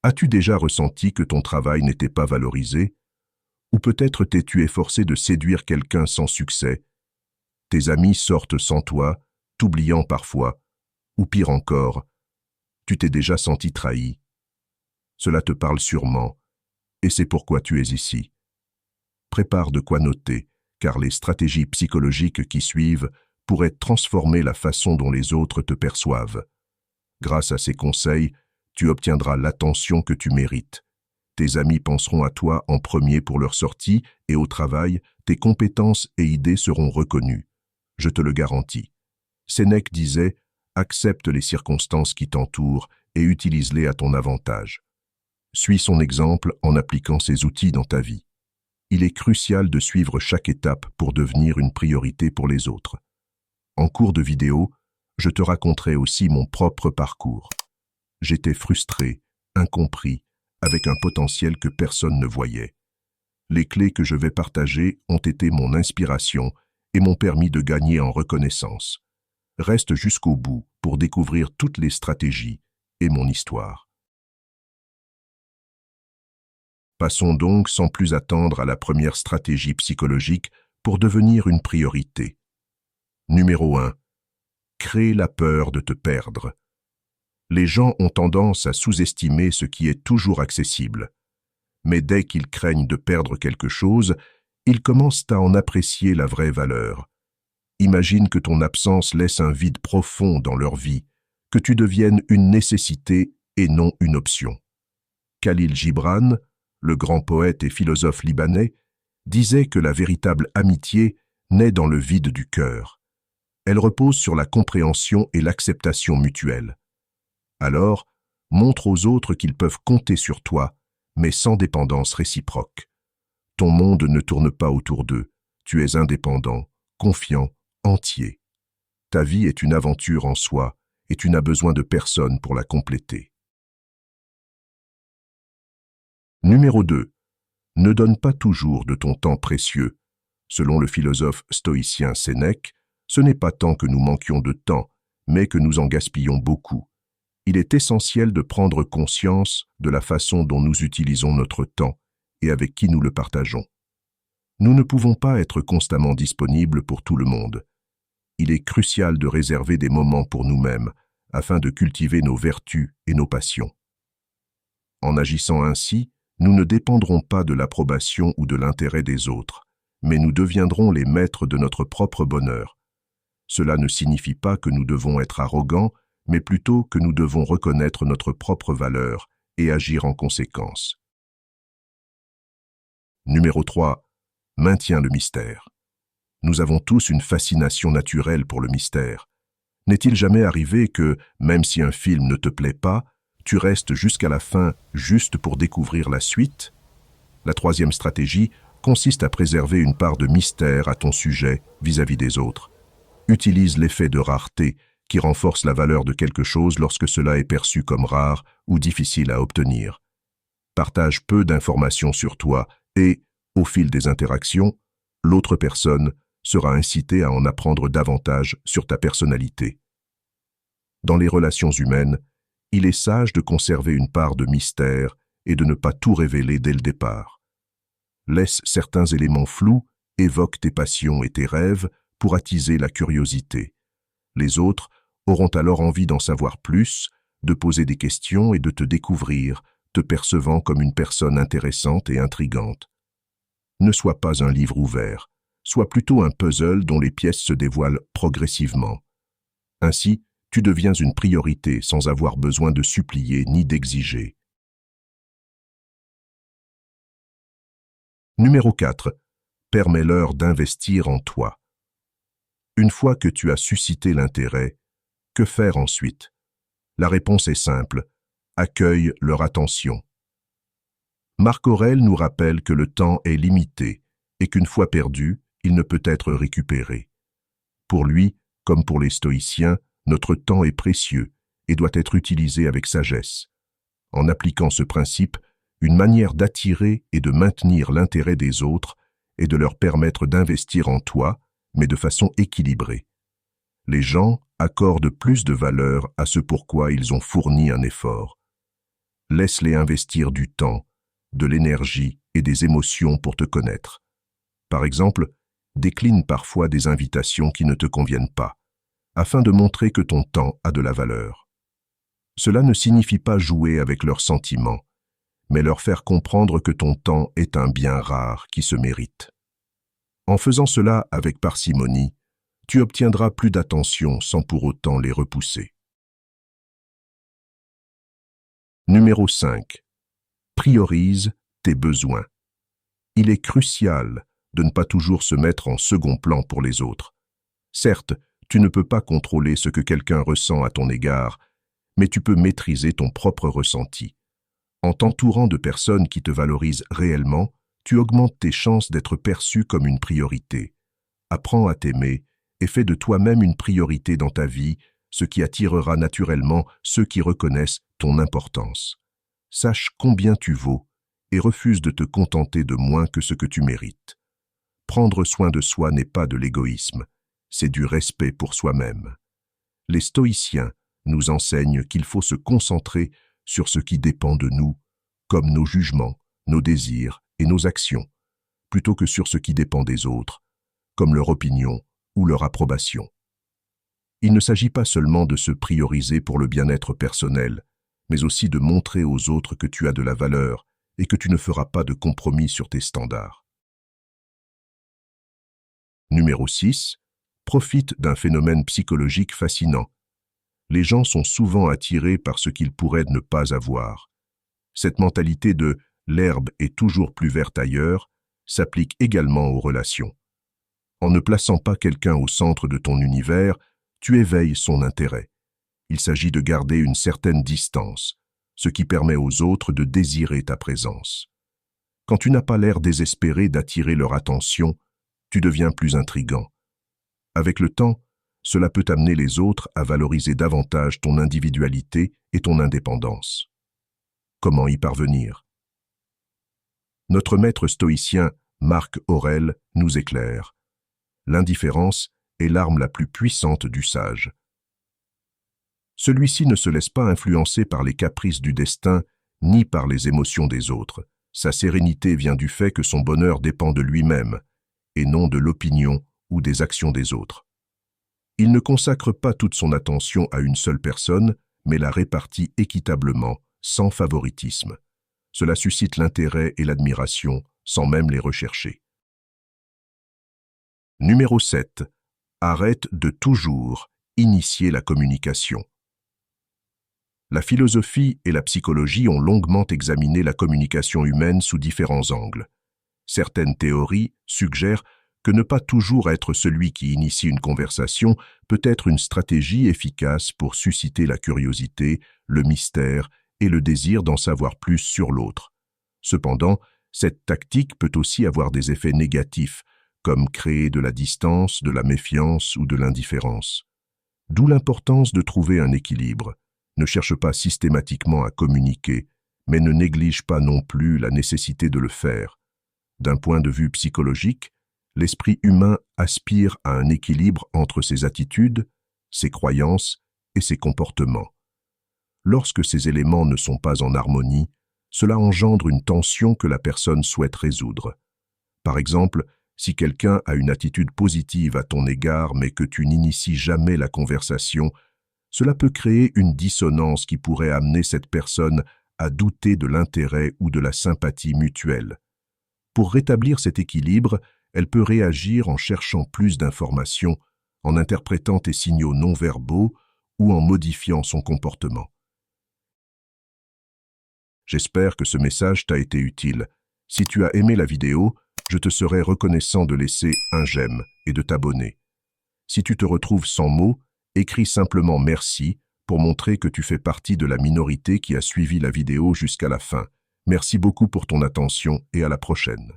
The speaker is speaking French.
As-tu déjà ressenti que ton travail n'était pas valorisé? Ou peut-être t'es-tu efforcé de séduire quelqu'un sans succès? Tes amis sortent sans toi, t'oubliant parfois. Ou pire encore, tu t'es déjà senti trahi. Cela te parle sûrement, et c'est pourquoi tu es ici. Prépare de quoi noter, car les stratégies psychologiques qui suivent pourraient transformer la façon dont les autres te perçoivent. Grâce à ces conseils, tu obtiendras l'attention que tu mérites. Tes amis penseront à toi en premier pour leur sortie et au travail, tes compétences et idées seront reconnues. Je te le garantis. Sénèque disait « Accepte les circonstances qui t'entourent et utilise-les à ton avantage ». Suis son exemple en appliquant ces outils dans ta vie. Il est crucial de suivre chaque étape pour devenir une priorité pour les autres. En cours de vidéo, je te raconterai aussi mon propre parcours. J'étais frustré, incompris, avec un potentiel que personne ne voyait. Les clés que je vais partager ont été mon inspiration et m'ont permis de gagner en reconnaissance. Reste jusqu'au bout pour découvrir toutes les stratégies et mon histoire. Passons donc sans plus attendre à la première stratégie psychologique pour devenir une priorité. Numéro 1. Crée la peur de te perdre. Les gens ont tendance à sous-estimer ce qui est toujours accessible. Mais dès qu'ils craignent de perdre quelque chose, ils commencent à en apprécier la vraie valeur. Imagine que ton absence laisse un vide profond dans leur vie, que tu deviennes une nécessité et non une option. Khalil Gibran, le grand poète et philosophe libanais, disait que la véritable amitié naît dans le vide du cœur. Elle repose sur la compréhension et l'acceptation mutuelle. Alors, montre aux autres qu'ils peuvent compter sur toi, mais sans dépendance réciproque. Ton monde ne tourne pas autour d'eux. Tu es indépendant, confiant, entier. Ta vie est une aventure en soi et tu n'as besoin de personne pour la compléter. Numéro 2. Ne donne pas toujours de ton temps précieux. Selon le philosophe stoïcien Sénèque, ce n'est pas tant que nous manquions de temps, mais que nous en gaspillons beaucoup. Il est essentiel de prendre conscience de la façon dont nous utilisons notre temps et avec qui nous le partageons. Nous ne pouvons pas être constamment disponibles pour tout le monde. Il est crucial de réserver des moments pour nous-mêmes afin de cultiver nos vertus et nos passions. En agissant ainsi, nous ne dépendrons pas de l'approbation ou de l'intérêt des autres, mais nous deviendrons les maîtres de notre propre bonheur. Cela ne signifie pas que nous devons être arrogants, mais plutôt que nous devons reconnaître notre propre valeur et agir en conséquence. Numéro 3. Maintiens le mystère. Nous avons tous une fascination naturelle pour le mystère. N'est-il jamais arrivé que, même si un film ne te plaît pas, tu restes jusqu'à la fin juste pour découvrir la suite? La troisième stratégie consiste à préserver une part de mystère à ton sujet vis-à-vis des autres. Utilise l'effet de rareté qui renforce la valeur de quelque chose lorsque cela est perçu comme rare ou difficile à obtenir. Partage peu d'informations sur toi et, au fil des interactions, l'autre personne sera incitée à en apprendre davantage sur ta personnalité. Dans les relations humaines, il est sage de conserver une part de mystère et de ne pas tout révéler dès le départ. Laisse certains éléments flous, évoque tes passions et tes rêves pour attiser la curiosité. Les autres auront alors envie d'en savoir plus, de poser des questions et de te découvrir, te percevant comme une personne intéressante et intrigante. Ne sois pas un livre ouvert, sois plutôt un puzzle dont les pièces se dévoilent progressivement. Ainsi, tu deviens une priorité sans avoir besoin de supplier ni d'exiger. Numéro 4. Permets-leur d'investir en toi. Une fois que tu as suscité l'intérêt, que faire ensuite? La réponse est simple. Accueille leur attention. Marc Aurèle nous rappelle que le temps est limité et qu'une fois perdu, il ne peut être récupéré. Pour lui, comme pour les stoïciens, notre temps est précieux et doit être utilisé avec sagesse. En appliquant ce principe, une manière d'attirer et de maintenir l'intérêt des autres est de leur permettre d'investir en toi, mais de façon équilibrée. Les gens accordent plus de valeur à ce pourquoi ils ont fourni un effort. Laisse-les investir du temps, de l'énergie et des émotions pour te connaître. Par exemple, décline parfois des invitations qui ne te conviennent pas, afin de montrer que ton temps a de la valeur. Cela ne signifie pas jouer avec leurs sentiments, mais leur faire comprendre que ton temps est un bien rare qui se mérite. En faisant cela avec parcimonie, tu obtiendras plus d'attention sans pour autant les repousser. Numéro 5. Priorise tes besoins. Il est crucial de ne pas toujours se mettre en second plan pour les autres. Certes, tu ne peux pas contrôler ce que quelqu'un ressent à ton égard, mais tu peux maîtriser ton propre ressenti. En t'entourant de personnes qui te valorisent réellement, tu augmentes tes chances d'être perçu comme une priorité. Apprends à t'aimer et fais de toi-même une priorité dans ta vie, ce qui attirera naturellement ceux qui reconnaissent ton importance. Sache combien tu vaux et refuse de te contenter de moins que ce que tu mérites. Prendre soin de soi n'est pas de l'égoïsme, c'est du respect pour soi-même. Les stoïciens nous enseignent qu'il faut se concentrer sur ce qui dépend de nous, comme nos jugements, nos désirs et nos actions, plutôt que sur ce qui dépend des autres, comme leur opinion ou leur approbation. Il ne s'agit pas seulement de se prioriser pour le bien-être personnel, mais aussi de montrer aux autres que tu as de la valeur et que tu ne feras pas de compromis sur tes standards. Numéro 6. Profite d'un phénomène psychologique fascinant. Les gens sont souvent attirés par ce qu'ils pourraient ne pas avoir. Cette mentalité de « l'herbe est toujours plus verte ailleurs » s'applique également aux relations. En ne plaçant pas quelqu'un au centre de ton univers, tu éveilles son intérêt. Il s'agit de garder une certaine distance, ce qui permet aux autres de désirer ta présence. Quand tu n'as pas l'air désespéré d'attirer leur attention, tu deviens plus intrigant. Avec le temps, cela peut amener les autres à valoriser davantage ton individualité et ton indépendance. Comment y parvenir? Notre maître stoïcien, Marc Aurèle, nous éclaire. L'indifférence est l'arme la plus puissante du sage. Celui-ci ne se laisse pas influencer par les caprices du destin ni par les émotions des autres. Sa sérénité vient du fait que son bonheur dépend de lui-même et non de l'opinion ou des actions des autres. Il ne consacre pas toute son attention à une seule personne, mais la répartit équitablement, sans favoritisme. Cela suscite l'intérêt et l'admiration, sans même les rechercher. Numéro 7. Arrête de toujours initier la communication. La philosophie et la psychologie ont longuement examiné la communication humaine sous différents angles. Certaines théories suggèrent que ne pas toujours être celui qui initie une conversation peut être une stratégie efficace pour susciter la curiosité, le mystère et le désir d'en savoir plus sur l'autre. Cependant, cette tactique peut aussi avoir des effets négatifs, comme créer de la distance, de la méfiance ou de l'indifférence. D'où l'importance de trouver un équilibre. Ne cherche pas systématiquement à communiquer, mais ne néglige pas non plus la nécessité de le faire. D'un point de vue psychologique, l'esprit humain aspire à un équilibre entre ses attitudes, ses croyances et ses comportements. Lorsque ces éléments ne sont pas en harmonie, cela engendre une tension que la personne souhaite résoudre. Par exemple, si quelqu'un a une attitude positive à ton égard mais que tu n'inities jamais la conversation, cela peut créer une dissonance qui pourrait amener cette personne à douter de l'intérêt ou de la sympathie mutuelle. Pour rétablir cet équilibre, elle peut réagir en cherchant plus d'informations, en interprétant tes signaux non-verbaux ou en modifiant son comportement. J'espère que ce message t'a été utile. Si tu as aimé la vidéo, je te serais reconnaissant de laisser un j'aime et de t'abonner. Si tu te retrouves sans mots, écris simplement merci pour montrer que tu fais partie de la minorité qui a suivi la vidéo jusqu'à la fin. Merci beaucoup pour ton attention et à la prochaine.